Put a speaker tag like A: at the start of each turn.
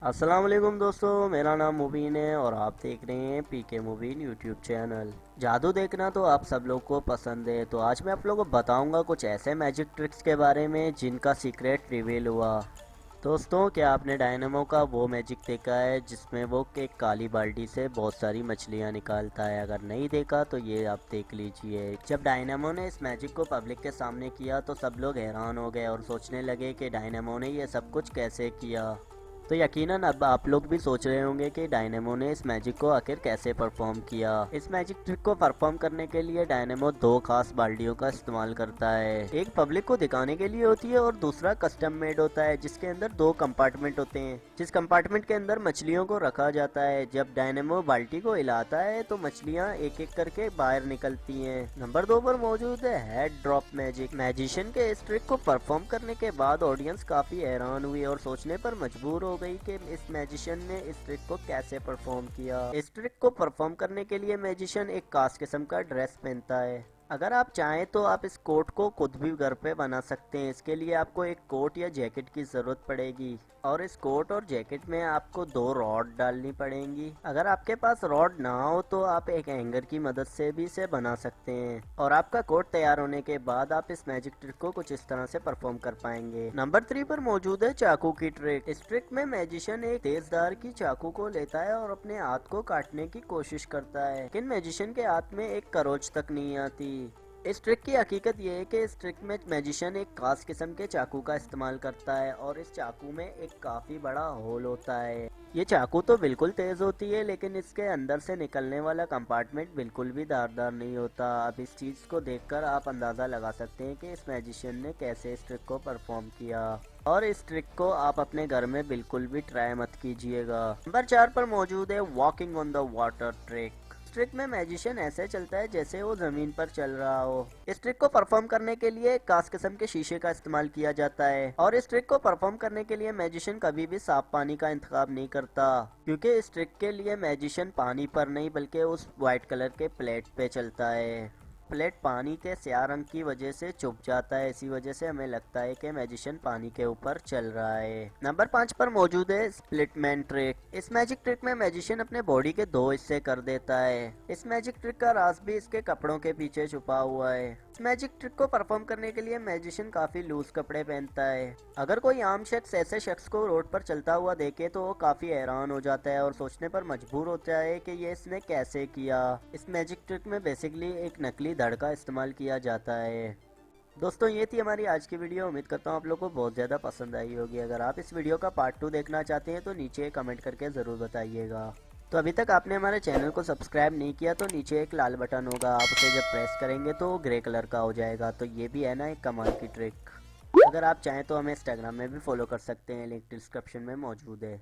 A: अस्सलाम वालेकुम दोस्तों, मेरा नाम मुबीन है और आप देख रहे हैं पीके मुबीन यूट्यूब चैनल। जादू देखना तो आप सब लोग को पसंद है, तो आज मैं आप लोगों को बताऊंगा कुछ ऐसे मैजिक ट्रिक्स के बारे में जिनका सीक्रेट रिवील हुआ। दोस्तों, क्या आपने डायनामो का वो मैजिक देखा है जिसमें वो एक काली बाल्टी से बहुत सारी मछलियां निकालता है? अगर नहीं देखा तो ये आप देख लीजिए। जब डायनामो ने इस मैजिक को पब्लिक के सामने किया तो सब लोग हैरान हो गए और सोचने लगे कि डायनामो ने ये सब कुछ कैसे किया। तो यकीनन अब आप लोग भी सोच रहे होंगे कि डायनेमो ने इस मैजिक को आखिर कैसे परफॉर्म किया। इस मैजिक ट्रिक को परफॉर्म करने के लिए डायनेमो दो खास बाल्टियों का इस्तेमाल करता है। एक पब्लिक को दिखाने के लिए होती है और दूसरा कस्टम मेड होता है, जिसके अंदर दो कंपार्टमेंट होते हैं। जिस कंपार्टमेंट के अंदर मछलियों को रखा जाता है, जब डायनेमो बाल्टी को हिलाता है तो मछलियाँ एक एक करके बाहर निकलती हैं। नंबर 2 पर मौजूद है हेड ड्रॉप मैजिक। मैजिशियन के इस ट्रिक को परफॉर्म करने के बाद ऑडियंस काफी हैरान हुई और सोचने पर मजबूर हो गई कि इस मैजिशियन ने इस ट्रिक को कैसे परफॉर्म किया। इस ट्रिक को परफॉर्म करने के लिए मैजिशियन एक खास किस्म का ड्रेस पहनता है। अगर आप चाहें तो आप इस कोट को खुद भी घर पे बना सकते हैं। इसके लिए आपको एक कोट या जैकेट की जरूरत पड़ेगी और इस कोट और जैकेट में आपको दो रॉड डालनी पड़ेंगी। अगर आपके पास रॉड ना हो तो आप एक हैंगर की मदद से भी इसे बना सकते हैं और आपका कोट तैयार होने के बाद आप इस मैजिक ट्रिक को कुछ इस तरह से परफॉर्म कर पाएंगे। नंबर 3 पर मौजूद है चाकू की ट्रिक। इस ट्रिक में मैजिशियन एक तेजधार की चाकू को लेता है और अपने हाथ को काटने की कोशिश करता है, लेकिन मैजिशियन के हाथ में एक खरोच तक नहीं आती। इस ट्रिक की हकीकत यह है कि इस ट्रिक में मैजिशियन एक खास किस्म के चाकू का इस्तेमाल करता है और इस चाकू में एक काफी बड़ा होल होता है। ये चाकू तो बिल्कुल तेज होती है, लेकिन इसके अंदर से निकलने वाला कंपार्टमेंट बिल्कुल भी धारदार नहीं होता। अब इस चीज को देखकर आप अंदाजा लगा सकते हैं कि इस मैजिशियन ने कैसे इस ट्रिक को परफॉर्म किया और इस ट्रिक को आप अपने घर में बिल्कुल भी ट्राई मत कीजिएगा। नंबर 4 पर मौजूद है walking on the water trick. इस ट्रिक में मैजिशियन ऐसे चलता है जैसे वो जमीन पर चल रहा हो। इस ट्रिक को परफॉर्म करने के लिए एक खास किस्म के शीशे का इस्तेमाल किया जाता है और इस ट्रिक को परफॉर्म करने के लिए मैजिशियन कभी भी साफ पानी का इंतखाब नहीं करता, क्योंकि इस ट्रिक के लिए मैजिशियन पानी पर नहीं बल्कि उस व्हाइट कलर के प्लेट पे चलता है। प्लेट पानी के स्याह रंग की वजह से छुप जाता है, इसी वजह से हमें लगता है कि मैजिशियन पानी के ऊपर चल रहा है। नंबर 5 पर मौजूद है स्प्लिट मैन ट्रिक। इस मैजिक ट्रिक में मैजिशियन अपने बॉडी के दो हिस्से कर देता है। इस मैजिक ट्रिक का राज भी इसके कपड़ों के पीछे छुपा हुआ है। इस मैजिक ट्रिक को परफॉर्म करने के लिए मैजिशियन काफी लूज कपड़े पहनता है। अगर कोई आम शख्स ऐसे शख्स को रोड पर चलता हुआ देखे तो वो काफी हैरान हो जाता है और सोचने पर मजबूर होता है कि ये इसने कैसे किया। इस मैजिक ट्रिक में बेसिकली एक नकली धड़ का इस्तेमाल किया जाता है। दोस्तों, ये थी हमारी आज की वीडियो। उम्मीद करता हूँ आप लोगों को बहुत ज़्यादा पसंद आई होगी। अगर आप इस वीडियो का पार्ट 2 देखना चाहते हैं तो नीचे कमेंट करके ज़रूर बताइएगा। तो अभी तक आपने हमारे चैनल को सब्सक्राइब नहीं किया तो नीचे एक लाल बटन होगा, आप उसे जब प्रेस करेंगे तो ग्रे कलर का हो जाएगा। तो ये भी है ना एक कमाल की ट्रिक। अगर आप चाहें तो हमें इंस्टाग्राम में भी फॉलो कर सकते हैं, लिंक डिस्क्रिप्शन में मौजूद है।